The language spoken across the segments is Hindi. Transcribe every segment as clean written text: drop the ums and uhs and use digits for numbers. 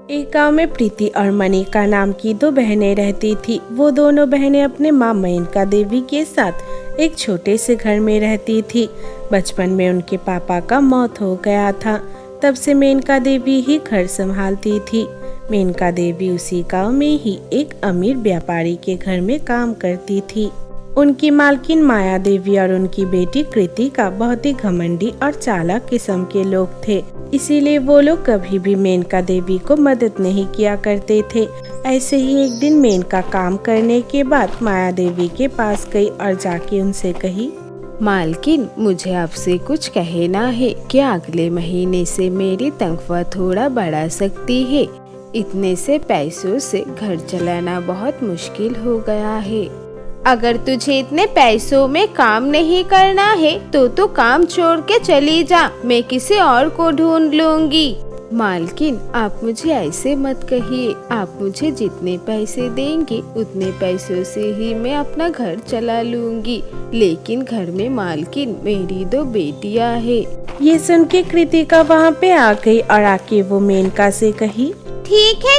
एक गांव में प्रीति और मनिका नाम की दो बहनें रहती थी। वो दोनों बहनें अपने माँ मेनका देवी के साथ एक छोटे से घर में रहती थी। बचपन में उनके पापा का मौत हो गया था। तब से मेनका देवी ही घर संभालती थी। मेनका देवी उसी गांव में ही एक अमीर व्यापारी के घर में काम करती थी। उनकी मालकिन माया देवी और उनकी बेटी कृतिका बहुत ही घमंडी और चालाक किस्म के लोग थे। इसीलिए वो लोग कभी भी मेनका देवी को मदद नहीं किया करते थे। ऐसे ही एक दिन मेनका काम करने के बाद माया देवी के पास गई और जाके उनसे कही, मालकिन, मुझे आपसे कुछ कहना है। क्या अगले महीने से मेरी तनख्वाह थोड़ा बढ़ा सकती है? इतने से पैसों से घर चलाना बहुत मुश्किल हो गया है। अगर तुझे इतने पैसों में काम नहीं करना है तो तू काम छोड़ के चली जा, मैं किसी और को ढूंढ लूंगी। मालकिन, आप मुझे ऐसे मत कहिए। आप मुझे जितने पैसे देंगे उतने पैसों से ही मैं अपना घर चला लूंगी। लेकिन घर में मालकिन मेरी दो बेटियां हैं। ये सुन के कृतिका वहाँ पे आ गई और आके वो मेनका से कही,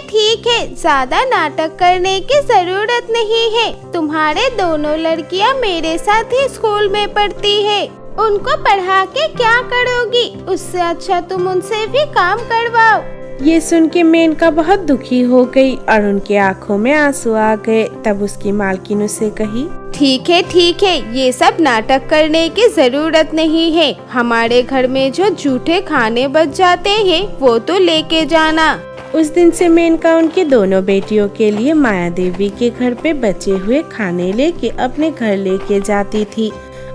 ठीक है, ज्यादा नाटक करने की जरूरत नहीं है। तुम्हारे दोनों लड़कियां मेरे साथ ही स्कूल में पढ़ती है। उनको पढ़ा के क्या करोगी? उससे अच्छा तुम उनसे भी काम करवाओ। ये सुन के मेनका बहुत दुखी हो गई और उनके आँखों में आंसू आ गए। तब उसकी मालकिन उसे कही, ठीक है, ये सब नाटक करने की जरूरत नहीं है। हमारे घर में जो झूठे खाने बच जाते हैं वो तो लेके जाना। उस दिन से मेनका उनकी दोनों बेटियों के लिए माया देवी के घर पे बचे हुए खाने लेके अपने घर लेके जाती थी।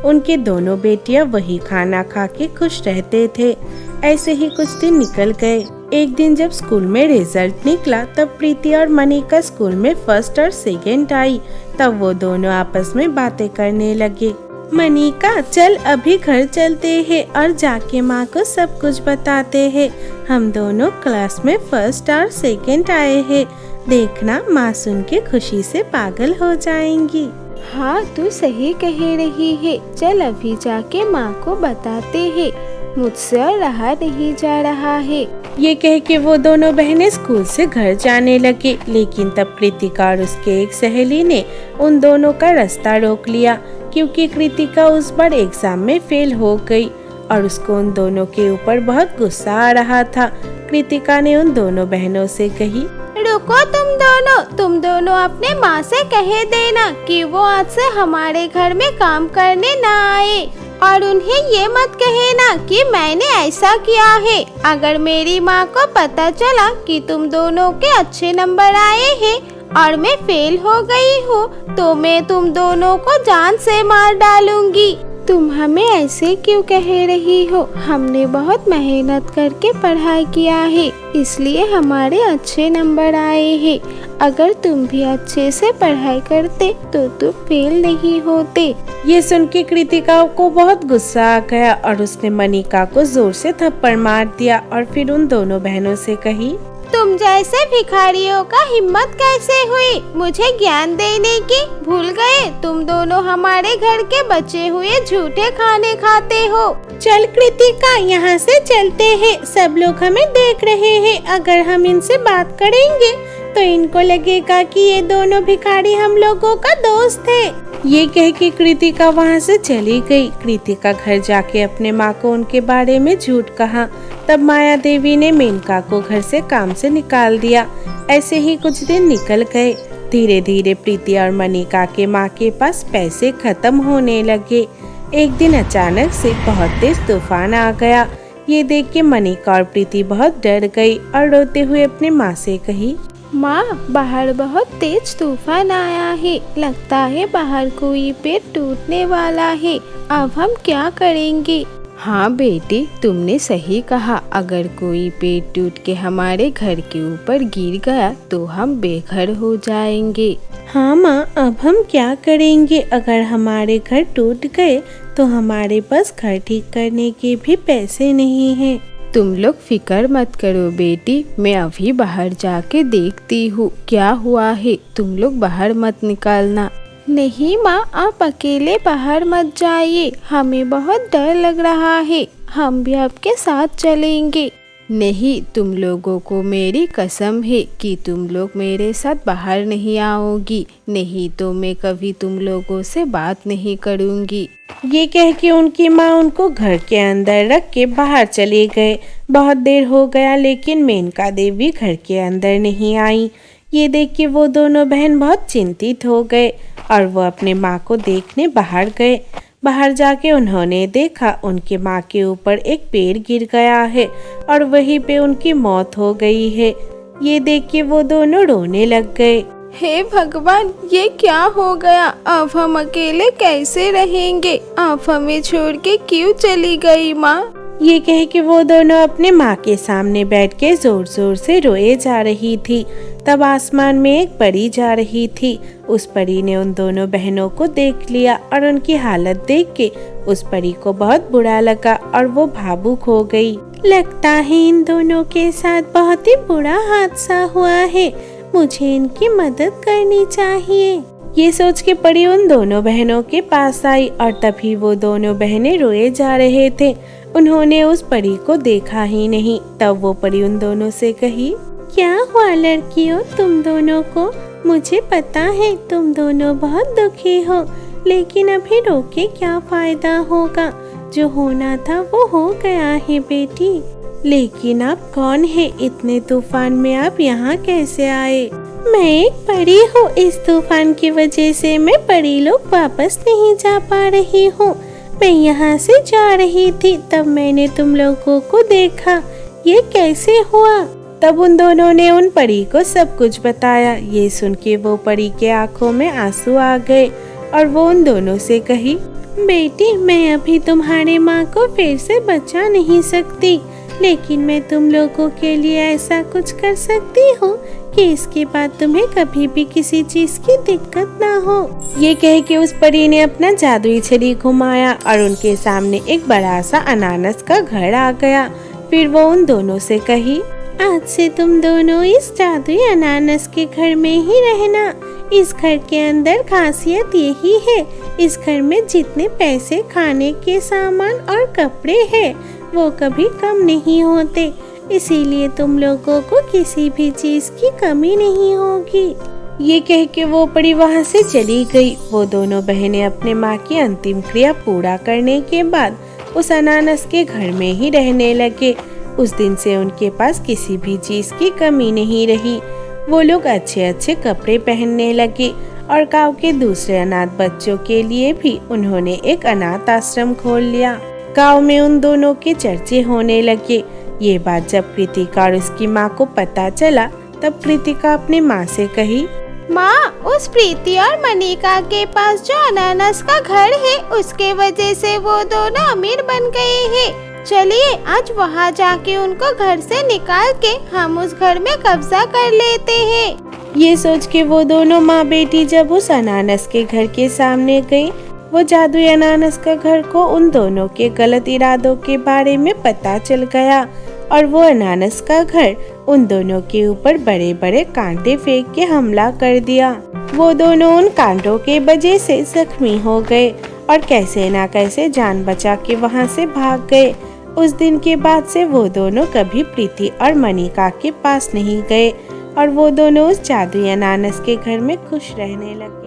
उनकी दोनों बेटियां वही खाना खा के खुश रहते थे। ऐसे ही कुछ दिन निकल गए। एक दिन जब स्कूल में रिजल्ट निकला तब प्रीति और मनिका स्कूल में फर्स्ट और सेकंड आई। तब वो दोनों आपस में बातें करने लगे। मनिका, चल अभी घर चलते हैं और जाके माँ को सब कुछ बताते हैं। हम दोनों क्लास में फर्स्ट और सेकंड आए हैं। देखना, माँ सुन के खुशी से पागल हो जाएंगी। हाँ, तू सही कह रही है। चल अभी जाके माँ को बताते हैं। मुझसे और रहा नहीं जा रहा है। ये कह के वो दोनों बहनें स्कूल से घर जाने लगे। लेकिन तब कृतिका और उसके एक सहेली ने उन दोनों का रास्ता रोक लिया, क्योंकि कृतिका उस बार एग्जाम में फेल हो गई और उसको उन दोनों के ऊपर बहुत गुस्सा आ रहा था। कृतिका ने उन दोनों बहनों से कही, रुको तुम दोनों अपने माँ से कह देना कि वो आज से हमारे घर में काम करने ना आए। और उन्हें ये मत कहना कि मैंने ऐसा किया है। अगर मेरी माँ को पता चला कि तुम दोनों के अच्छे नंबर आए हैं और मैं फेल हो गई हूँ तो मैं तुम दोनों को जान से मार डालूंगी। तुम हमें ऐसे क्यों कह रही हो? हमने बहुत मेहनत करके पढ़ाई किया है, इसलिए हमारे अच्छे नंबर आए हैं। अगर तुम भी अच्छे से पढ़ाई करते तो तुम फेल नहीं होते। ये सुन के कृतिका को बहुत गुस्सा आ गया और उसने मनिका को जोर से थप्पड़ मार दिया और फिर उन दोनों बहनों से कही, तुम जैसे भिखारियों का हिम्मत कैसे हुई मुझे ज्ञान देने की? भूल गए तुम दोनों हमारे घर के बचे हुए झूठे खाने खाते हो। चल कृतिका, यहाँ से चलते हैं। सब लोग हमें देख रहे हैं। अगर हम इनसे बात करेंगे तो इनको लगेगा कि ये दोनों भिखारी हम लोगों का दोस्त है। ये कह के कृतिका वहाँ से चली गई। कृतिका घर जाके अपने माँ को उनके बारे में झूठ कहा। तब माया देवी ने मेनका को घर से काम से निकाल दिया। ऐसे ही कुछ दिन निकल गए। धीरे धीरे प्रीति और मनिका के माँ के पास पैसे खत्म होने लगे। एक दिन अचानक से बहुत तेज तूफान आ गया। ये देख के मनिका और प्रीति बहुत डर गई और रोते हुए अपने माँ से कही, माँ, बाहर बहुत तेज तूफान आया है। लगता है बाहर कोई पेड़ टूटने वाला है। अब हम क्या करेंगे? हाँ बेटी, तुमने सही कहा। अगर कोई पेड़ टूट के हमारे घर के ऊपर गिर गया तो हम बेघर हो जाएंगे। हाँ माँ, अब हम क्या करेंगे? अगर हमारे घर टूट गए तो हमारे पास घर ठीक करने के भी पैसे नहीं हैं। तुम लोग फिक्र मत करो बेटी, मैं अभी बाहर जाके देखती हूँ क्या हुआ है। तुम लोग बाहर मत निकलना। नहीं माँ, आप अकेले बाहर मत जाइए। हमें बहुत डर लग रहा है। हम भी आपके साथ चलेंगे। नहीं, तुम लोगों को मेरी कसम है कि तुम लोग मेरे साथ बाहर नहीं आओगी, नहीं तो मैं कभी तुम लोगों से बात नहीं करूँगी। ये कह के उनकी माँ उनको घर के अंदर रख के बाहर चले गए। बहुत देर हो गया लेकिन मेनका देवी घर के अंदर नहीं आई। ये देख के वो दोनों बहन बहुत चिंतित हो गए और वो अपने माँ को देखने बाहर गए। बाहर जाके उन्होंने देखा उनके माँ के ऊपर एक पेड़ गिर गया है और वहीं पे उनकी मौत हो गई है। ये देख के वो दोनों रोने लग गए। हे भगवान, ये क्या हो गया? अब हम अकेले कैसे रहेंगे? आप हमें छोड़ के क्यों चली गई माँ? ये कह के वो दोनों अपने माँ के सामने बैठ के जोर जोर से रोए जा रही थी। तब आसमान में एक परी जा रही थी। उस परी ने उन दोनों बहनों को देख लिया और उनकी हालत देख के उस परी को बहुत बुरा लगा और वो भावुक हो गई। लगता है इन दोनों के साथ बहुत ही बुरा हादसा हुआ है, मुझे इनकी मदद करनी चाहिए। ये सोच के परी उन दोनों बहनों के पास आई और तभी वो दोनों बहनें रोए जा रहे थे। उन्होंने उस परी को देखा ही नहीं। तब वो परी उन दोनों से कही, क्या हुआ लड़कियों तुम दोनों को? मुझे पता है तुम दोनों बहुत दुखी हो, लेकिन अभी रो के क्या फायदा होगा? जो होना था वो हो गया है बेटी। लेकिन आप कौन है? इतने तूफान में आप यहाँ कैसे आए? मैं एक परी हूँ। इस तूफान की वजह से मैं परी लोग वापस नहीं जा पा रही हूँ। मैं यहाँ से जा रही थी तब मैंने तुम लोगों को देखा। ये कैसे हुआ? तब उन दोनों ने उन परी को सब कुछ बताया। ये सुन के वो परी के आंखों में आंसू आ गए और वो उन दोनों से कही, बेटी मैं अभी तुम्हारे माँ को फिर से बचा नहीं सकती, लेकिन मैं तुम लोगों के लिए ऐसा कुछ कर सकती हूँ कि इसके बाद तुम्हें कभी भी किसी चीज की दिक्कत ना हो। ये कह के उस परी ने अपना जादुई छड़ी घुमाया और उनके सामने एक बड़ा सा अनानस का घर आ गया। फिर वो उन दोनों से कही, आज से तुम दोनों इस जादुई अनानस के घर में ही रहना। इस घर के अंदर खासियत यही है, इस घर में जितने पैसे, खाने के सामान और कपड़े हैं वो कभी कम नहीं होते, इसीलिए तुम लोगों को किसी भी चीज की कमी नहीं होगी। ये कह के वो परी वहाँ से चली गई। वो दोनों बहनें अपने माँ की अंतिम क्रिया पूरा करने के बाद उस अनानस के घर में ही रहने लगे। उस दिन से उनके पास किसी भी चीज की कमी नहीं रही। वो लोग अच्छे अच्छे कपड़े पहनने लगे और गांव के दूसरे अनाथ बच्चों के लिए भी उन्होंने एक अनाथ आश्रम खोल लिया। गांव में उन दोनों के चर्चे होने लगे। ये बात जब कृतिका और उसकी माँ को पता चला तब कृतिका अपने माँ से कही, माँ, उस प्रीति और मनिका के पास जो अनानस का घर है उसके वजह से वो दोनों अमीर बन गए हैं। चलिए आज वहाँ जाके उनको घर से निकाल के हम उस घर में कब्जा कर लेते हैं। ये सोच के वो दोनों माँ बेटी जब उस अनानस के घर के सामने गई, वो जादुई अनानस का घर को उन दोनों के गलत इरादों के बारे में पता चल गया और वो अनानस का घर उन दोनों के ऊपर बड़े बड़े कांटे फेंक के हमला कर दिया। वो दोनों उन कांटों के वजह से जख्मी हो गए और कैसे ना कैसे जान बचा के वहाँ से भाग गए। उस दिन के बाद से वो दोनों कभी प्रीति और मनिका के पास नहीं गए और वो दोनों उस जादुई अनानस के घर में खुश रहने लगे।